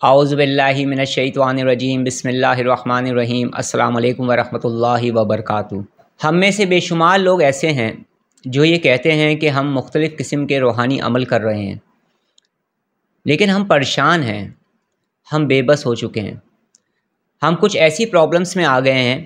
اعوذ باللہ من الشیطان الرجیم بسم اللہ الرحمن الرحیم السلام علیکم ورحمۃ اللہ وبرکاتہ۔ ہم میں سے بے شمار لوگ ایسے ہیں جو یہ کہتے ہیں کہ ہم مختلف قسم کے روحانی عمل کر رہے ہیں، لیکن ہم پریشان ہیں، ہم بے بس ہو چکے ہیں، ہم کچھ ایسی پرابلمس میں آ گئے ہیں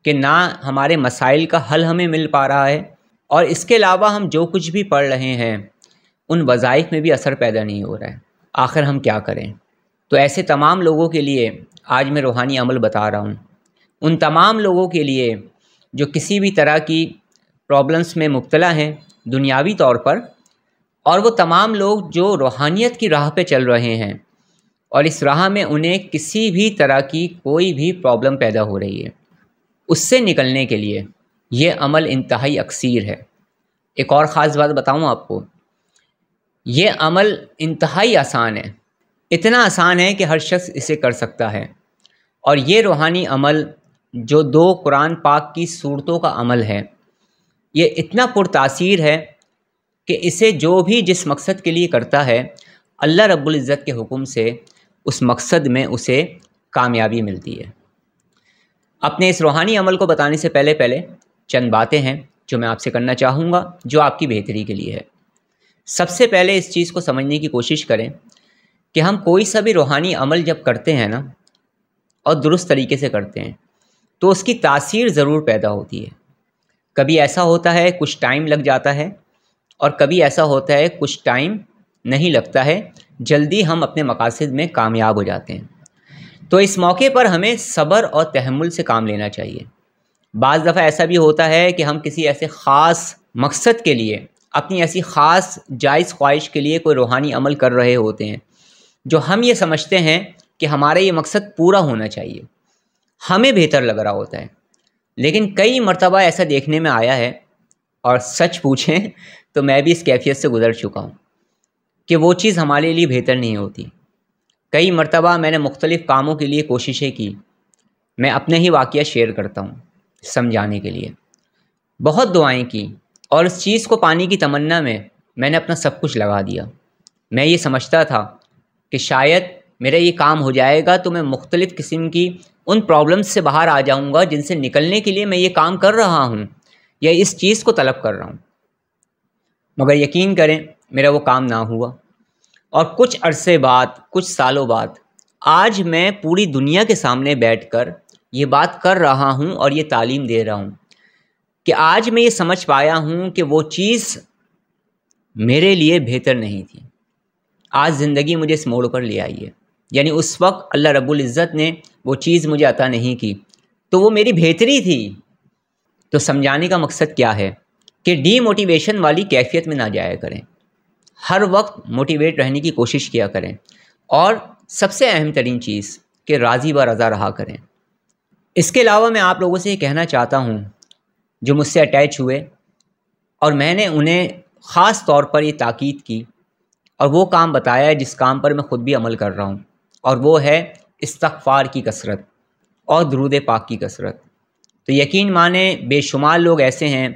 کہ نہ ہمارے مسائل کا حل ہمیں مل پا رہا ہے، اور اس کے علاوہ ہم جو کچھ بھی پڑھ رہے ہیں ان وظائف میں بھی اثر پیدا نہیں ہو رہا ہے۔ آخر ہم کیا کریں؟ تو ایسے تمام لوگوں کے لیے آج میں روحانی عمل بتا رہا ہوں، ان تمام لوگوں کے لیے جو کسی بھی طرح کی پرابلمس میں مبتلا ہیں دنیاوی طور پر، اور وہ تمام لوگ جو روحانیت کی راہ پہ چل رہے ہیں اور اس راہ میں انہیں کسی بھی طرح کی کوئی بھی پرابلم پیدا ہو رہی ہے، اس سے نکلنے کے لیے یہ عمل انتہائی اکثیر ہے۔ ایک اور خاص بات بتاؤں آپ کو، یہ عمل انتہائی آسان ہے، اتنا آسان ہے کہ ہر شخص اسے کر سکتا ہے، اور یہ روحانی عمل جو 2 قرآن پاک کی سورتوں کا عمل ہے، یہ اتنا پرتاثیر ہے کہ اسے جو بھی جس مقصد کے لیے کرتا ہے، اللہ رب العزت کے حکم سے اس مقصد میں اسے کامیابی ملتی ہے۔ اپنے اس روحانی عمل کو بتانے سے پہلے چند باتیں ہیں جو میں آپ سے کرنا چاہوں گا، جو آپ کی بہتری کے لیے ہے۔ سب سے پہلے اس چیز کو سمجھنے کی کوشش کریں کہ ہم کوئی سا بھی روحانی عمل جب کرتے ہیں نا، اور درست طریقے سے کرتے ہیں، تو اس کی تاثیر ضرور پیدا ہوتی ہے۔ کبھی ایسا ہوتا ہے کچھ ٹائم لگ جاتا ہے، اور کبھی ایسا ہوتا ہے کچھ ٹائم نہیں لگتا ہے، جلدی ہم اپنے مقاصد میں کامیاب ہو جاتے ہیں۔ تو اس موقع پر ہمیں صبر اور تحمل سے کام لینا چاہیے۔ بعض دفعہ ایسا بھی ہوتا ہے کہ ہم کسی ایسے خاص مقصد کے لیے، اپنی ایسی خاص جائز خواہش کے لیے کوئی روحانی عمل کر رہے ہوتے ہیں، جو ہم یہ سمجھتے ہیں کہ ہمارا یہ مقصد پورا ہونا چاہیے، ہمیں بہتر لگ رہا ہوتا ہے، لیکن کئی مرتبہ ایسا دیکھنے میں آیا ہے، اور سچ پوچھیں تو میں بھی اس کیفیت سے گزر چکا ہوں کہ وہ چیز ہمارے لیے بہتر نہیں ہوتی۔ کئی مرتبہ میں نے مختلف کاموں کے لیے کوششیں کی، میں اپنے ہی واقعہ شیئر کرتا ہوں سمجھانے کے لیے۔ بہت دعائیں کی، اور اس چیز کو پانے کی تمنا میں نے اپنا سب کچھ لگا دیا۔ میں یہ سمجھتا تھا کہ شاید میرا یہ کام ہو جائے گا تو میں مختلف قسم کی ان پرابلمس سے باہر آ جاؤں گا جن سے نکلنے کے لیے میں یہ کام کر رہا ہوں یا اس چیز کو طلب کر رہا ہوں۔ مگر یقین کریں میرا وہ کام نہ ہوا، اور کچھ عرصے بعد، کچھ سالوں بعد، آج میں پوری دنیا کے سامنے بیٹھ کر یہ بات کر رہا ہوں اور یہ تعلیم دے رہا ہوں کہ آج میں یہ سمجھ پایا ہوں کہ وہ چیز میرے لیے بہتر نہیں تھی۔ آج زندگی مجھے اس موڑ پر لے آئی ہے، یعنی اس وقت اللہ رب العزت نے وہ چیز مجھے عطا نہیں کی تو وہ میری بہتری تھی۔ تو سمجھانے کا مقصد کیا ہے کہ ڈی موٹیویشن والی کیفیت میں نہ جایا کریں، ہر وقت موٹیویٹ رہنے کی کوشش کیا کریں، اور سب سے اہم ترین چیز کہ راضی و رضا رہا کریں۔ اس کے علاوہ میں آپ لوگوں سے یہ کہنا چاہتا ہوں جو مجھ سے اٹیچ ہوئے، اور میں نے انہیں خاص طور پر یہ تاکید کی اور وہ کام بتایا جس کام پر میں خود بھی عمل کر رہا ہوں، اور وہ ہے استغفار کی کثرت اور درود پاک کی کثرت۔ تو یقین مانیں بے شمار لوگ ایسے ہیں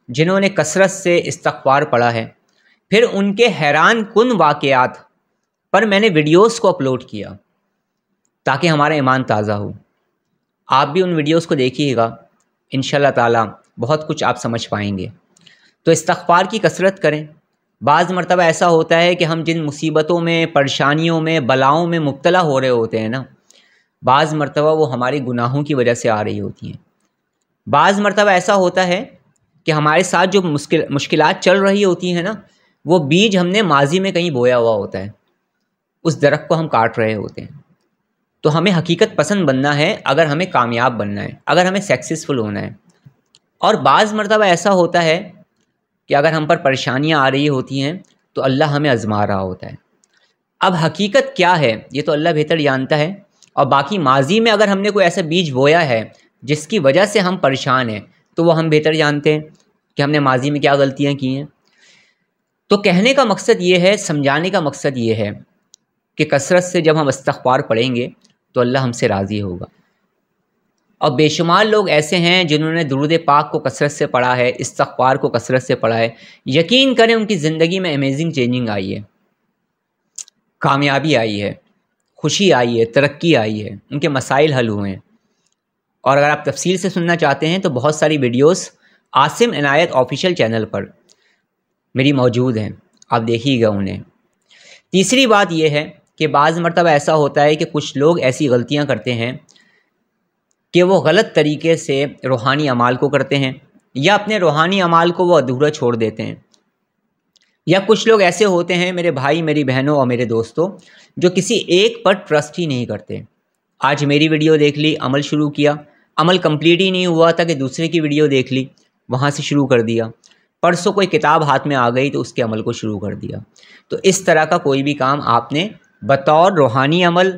جنہوں نے کثرت سے استغفار پڑھا ہے، پھر ان کے حیران کن واقعات پر میں نے ویڈیوز کو اپلوڈ کیا تاکہ ہمارا ایمان تازہ ہو۔ آپ بھی ان ویڈیوز کو دیکھیے گا، انشاءاللہ تعالی بہت کچھ آپ سمجھ پائیں گے۔ تو استغفار کی کثرت کریں۔ بعض مرتبہ ایسا ہوتا ہے کہ ہم جن مصیبتوں میں، پریشانیوں میں، بلاؤں میں مبتلا ہو رہے ہوتے ہیں نا، بعض مرتبہ وہ ہمارے گناہوں کی وجہ سے آ رہی ہوتی ہیں۔ بعض مرتبہ ایسا ہوتا ہے کہ ہمارے ساتھ جو مشکلات چل رہی ہوتی ہیں نا، وہ بیج ہم نے ماضی میں کہیں بویا ہوا ہوتا ہے، اس درخت کو ہم کاٹ رہے ہوتے ہیں۔ تو ہمیں حقیقت پسند بننا ہے اگر ہمیں کامیاب بننا ہے، اگر ہمیں سکسیزفل ہونا ہے۔ اور بعض مرتبہ ایسا ہوتا ہے کہ اگر ہم پر پریشانیاں آ رہی ہوتی ہیں تو اللہ ہمیں آزما رہا ہوتا ہے۔ اب حقیقت کیا ہے یہ تو اللہ بہتر جانتا ہے، اور باقی ماضی میں اگر ہم نے کوئی ایسا بیج بویا ہے جس کی وجہ سے ہم پریشان ہیں تو وہ ہم بہتر جانتے ہیں کہ ہم نے ماضی میں کیا غلطیاں کی ہیں۔ تو کہنے کا مقصد یہ ہے، سمجھانے کا مقصد یہ ہے کہ کثرت سے جب ہم استغفار پڑھیں گے تو اللہ ہم سے راضی ہوگا۔ اور بے شمار لوگ ایسے ہیں جنہوں نے درود پاک کو کثرت سے پڑھا ہے، استغفار کو کثرت سے پڑھا ہے، یقین کریں ان کی زندگی میں امیزنگ چینجنگ آئی ہے، کامیابی آئی ہے، خوشی آئی ہے، ترقی آئی ہے، ان کے مسائل حل ہوئے ہیں۔ اور اگر آپ تفصیل سے سننا چاہتے ہیں تو بہت ساری ویڈیوز عاصم عنایت آفیشیل چینل پر میری موجود ہیں، آپ دیکھیے گا انہیں۔ تیسری بات یہ ہے کہ بعض مرتبہ ایسا ہوتا ہے کہ کچھ لوگ ایسی غلطیاں کرتے ہیں کہ وہ غلط طریقے سے روحانی اعمال کو کرتے ہیں، یا اپنے روحانی اعمال کو وہ ادھورا چھوڑ دیتے ہیں۔ یا کچھ لوگ ایسے ہوتے ہیں، میرے بھائی، میری بہنوں اور میرے دوستوں، جو کسی ایک پر ٹرسٹ ہی نہیں کرتے۔ آج میری ویڈیو دیکھ لی، عمل شروع کیا، عمل کمپلیٹ ہی نہیں ہوا تھا کہ دوسرے کی ویڈیو دیکھ لی، وہاں سے شروع کر دیا۔ پرسوں کوئی کتاب ہاتھ میں آ گئی تو اس کے عمل کو شروع کر دیا۔ تو اس طرح کا کوئی بھی کام آپ نے بطور روحانی عمل،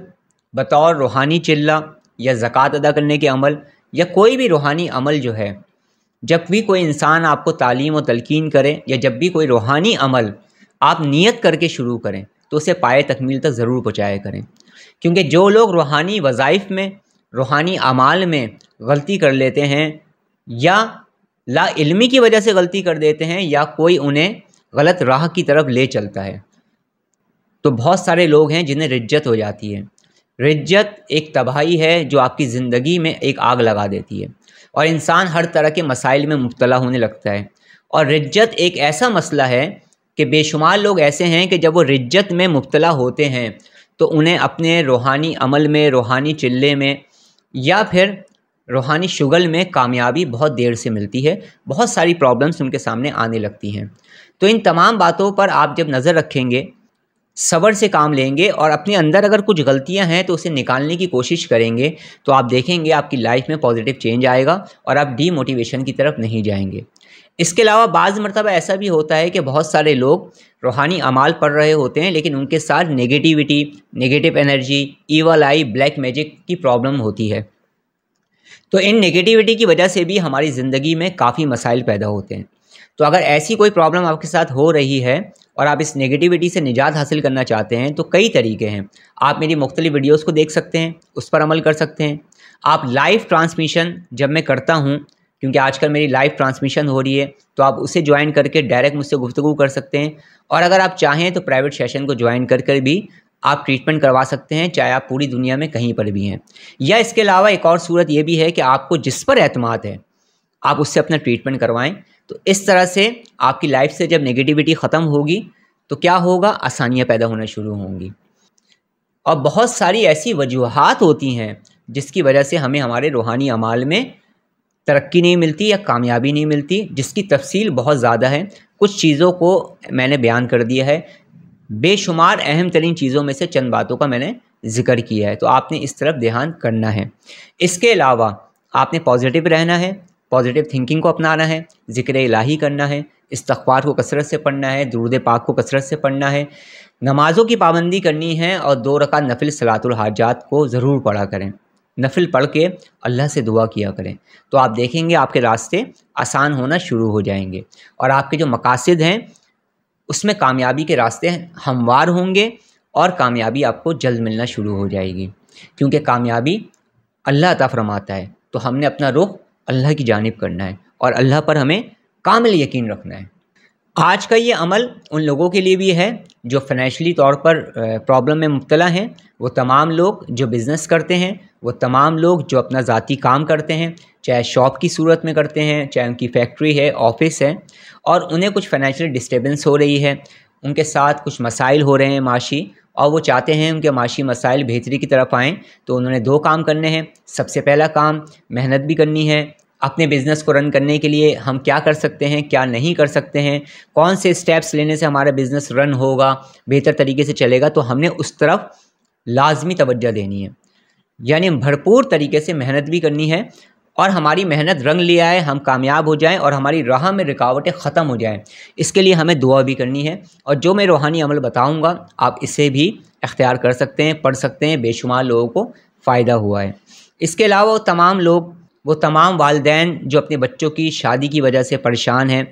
بطور روحانی چلہ یا زکوٰۃ ادا کرنے کے عمل، یا کوئی بھی روحانی عمل جو ہے، جب بھی کوئی انسان آپ کو تعلیم و تلقین کرے یا جب بھی کوئی روحانی عمل آپ نیت کر کے شروع کریں تو اسے پائے تکمیل تک ضرور پہنچایا کریں، کیونکہ جو لوگ روحانی وظائف میں، روحانی اعمال میں غلطی کر لیتے ہیں، یا لا علمی کی وجہ سے غلطی کر دیتے ہیں، یا کوئی انہیں غلط راہ کی طرف لے چلتا ہے، تو بہت سارے لوگ ہیں جنہیں رجت ہو جاتی ہے۔ رجت ایک تباہی ہے جو آپ کی زندگی میں ایک آگ لگا دیتی ہے، اور انسان ہر طرح کے مسائل میں مبتلا ہونے لگتا ہے۔ اور رجت ایک ایسا مسئلہ ہے کہ بے شمار لوگ ایسے ہیں کہ جب وہ رجت میں مبتلا ہوتے ہیں تو انہیں اپنے روحانی عمل میں، روحانی چلے میں، یا پھر روحانی شغل میں کامیابی بہت دیر سے ملتی ہے، بہت ساری پرابلمس ان کے سامنے آنے لگتی ہیں۔ تو ان تمام باتوں پر آپ جب نظر رکھیں گے، صبر سے کام لیں گے، اور اپنے اندر اگر کچھ غلطیاں ہیں تو اسے نکالنے کی کوشش کریں گے، تو آپ دیکھیں گے آپ کی لائف میں پازیٹیو چینج آئے گا اور آپ ڈی موٹیویشن کی طرف نہیں جائیں گے۔ اس کے علاوہ بعض مرتبہ ایسا بھی ہوتا ہے کہ بہت سارے لوگ روحانی اعمال پڑھ رہے ہوتے ہیں لیکن ان کے ساتھ نیگیٹیوٹی، نیگیٹو انرجی، ایول آئی، بلیک میجک کی پرابلم ہوتی ہے۔ تو ان نیگیٹیوٹی کی وجہ سے بھی ہماری زندگی میں کافی مسائل پیدا ہوتے ہیں۔ تو اگر ایسی کوئی پرابلم آپ کے ساتھ ہو رہی ہے اور آپ اس نیگیٹیوٹی سے نجات حاصل کرنا چاہتے ہیں تو کئی طریقے ہیں۔ آپ میری مختلف ویڈیوز کو دیکھ سکتے ہیں، اس پر عمل کر سکتے ہیں۔ آپ لائیو ٹرانسمیشن جب میں کرتا ہوں، کیونکہ آج کل میری لائیو ٹرانسمیشن ہو رہی ہے، تو آپ اسے جوائن کر کے ڈائریکٹ مجھ سے گفتگو کر سکتے ہیں، اور اگر آپ چاہیں تو پرائیویٹ سیشن کو جوائن کر کر بھی آپ ٹریٹمنٹ کروا سکتے ہیں، چاہے آپ پوری دنیا میں کہیں پر بھی ہیں۔ یا اس کے علاوہ ایک اور صورت یہ بھی ہے کہ آپ کو جس پر اعتماد ہے آپ اس سے اپنا ٹریٹمنٹ کروائیں۔ تو اس طرح سے آپ کی لائف سے جب نیگیٹیوٹی ختم ہوگی تو کیا ہوگا؟ آسانیاں پیدا ہونا شروع ہوں گی۔ اور بہت ساری ایسی وجوہات ہوتی ہیں جس کی وجہ سے ہمیں ہمارے روحانی اعمال میں ترقی نہیں ملتی یا کامیابی نہیں ملتی، جس کی تفصیل بہت زیادہ ہے۔ کچھ چیزوں کو میں نے بیان کر دیا ہے، بے شمار اہم ترین چیزوں میں سے چند باتوں کا میں نے ذکر کیا ہے، تو آپ نے اس طرف دھیان کرنا ہے۔ اس کے علاوہ آپ نے پازیٹیو رہنا ہے، پازیٹیو تھنکنگ کو اپنانا ہے، ذکر الہی کرنا ہے، استغفار کو کثرت سے پڑھنا ہے، درود پاک کو کثرت سے پڑھنا ہے، نمازوں کی پابندی کرنی ہے، اور 2 رکعت نفل صلاۃ الحاجات کو ضرور پڑھا کریں۔ نفل پڑھ کے اللہ سے دعا کیا کریں، تو آپ دیکھیں گے آپ کے راستے آسان ہونا شروع ہو جائیں گے، اور آپ کے جو مقاصد ہیں اس میں کامیابی کے راستے ہموار ہوں گے، اور کامیابی آپ کو جلد ملنا شروع ہو جائے گی، کیونکہ کامیابی اللہ عطا فرماتا ہے۔ تو ہم نے اپنا رخ اللہ کی جانب کرنا ہے، اور اللہ پر ہمیں کامل یقین رکھنا ہے۔ آج کا یہ عمل ان لوگوں کے لیے بھی ہے جو فائنینشلی طور پر پرابلم میں مبتلا ہیں، وہ تمام لوگ جو بزنس کرتے ہیں، وہ تمام لوگ جو اپنا ذاتی کام کرتے ہیں، چاہے شاپ کی صورت میں کرتے ہیں، چاہے ان کی فیکٹری ہے، آفس ہے، اور انہیں کچھ فائنینشیل ڈسٹربنس ہو رہی ہے، ان کے ساتھ کچھ مسائل ہو رہے ہیں معاشی، اور وہ چاہتے ہیں ان کے معاشی مسائل بہتری کی طرف آئیں، تو انہوں نے 2 کام کرنے ہیں۔ سب سے پہلا کام، محنت بھی کرنی ہے۔ اپنے بزنس کو رن کرنے کے لیے ہم کیا کر سکتے ہیں، کیا نہیں کر سکتے ہیں، کون سے اسٹیپس لینے سے ہمارا بزنس رن ہوگا، بہتر طریقے سے چلے گا، تو ہم نے اس طرف لازمی توجہ دینی ہے۔ یعنی بھرپور طریقے سے محنت بھی کرنی ہے، اور ہماری محنت رنگ لے آئے، ہم کامیاب ہو جائیں، اور ہماری راہ میں رکاوٹیں ختم ہو جائیں، اس کے لیے ہمیں دعا بھی کرنی ہے۔ اور جو میں روحانی عمل بتاؤں گا آپ اسے بھی اختیار کر سکتے ہیں، پڑھ سکتے ہیں، بے شمار لوگوں کو فائدہ ہوا ہے۔ اس کے علاوہ وہ تمام والدین جو اپنے بچوں کی شادی کی وجہ سے پریشان ہیں،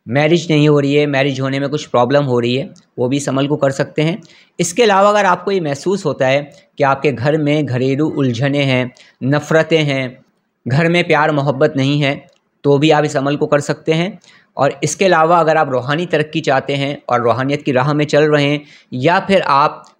میرج نہیں ہو رہی ہے، میرج ہونے میں کچھ پرابلم ہو رہی ہے، وہ بھی اس عمل کو کر سکتے ہیں۔ اس کے علاوہ اگر آپ کو یہ محسوس ہوتا ہے کہ آپ کے گھر میں گھریلو الجھنیں ہیں، نفرتیں ہیں، گھر میں پیار محبت نہیں ہے، تو بھی آپ اس عمل کو کر سکتے ہیں۔ اور اس کے علاوہ اگر آپ روحانی ترقی چاہتے ہیں اور روحانیت کی راہ میں چل رہے ہیں، یا پھر آپ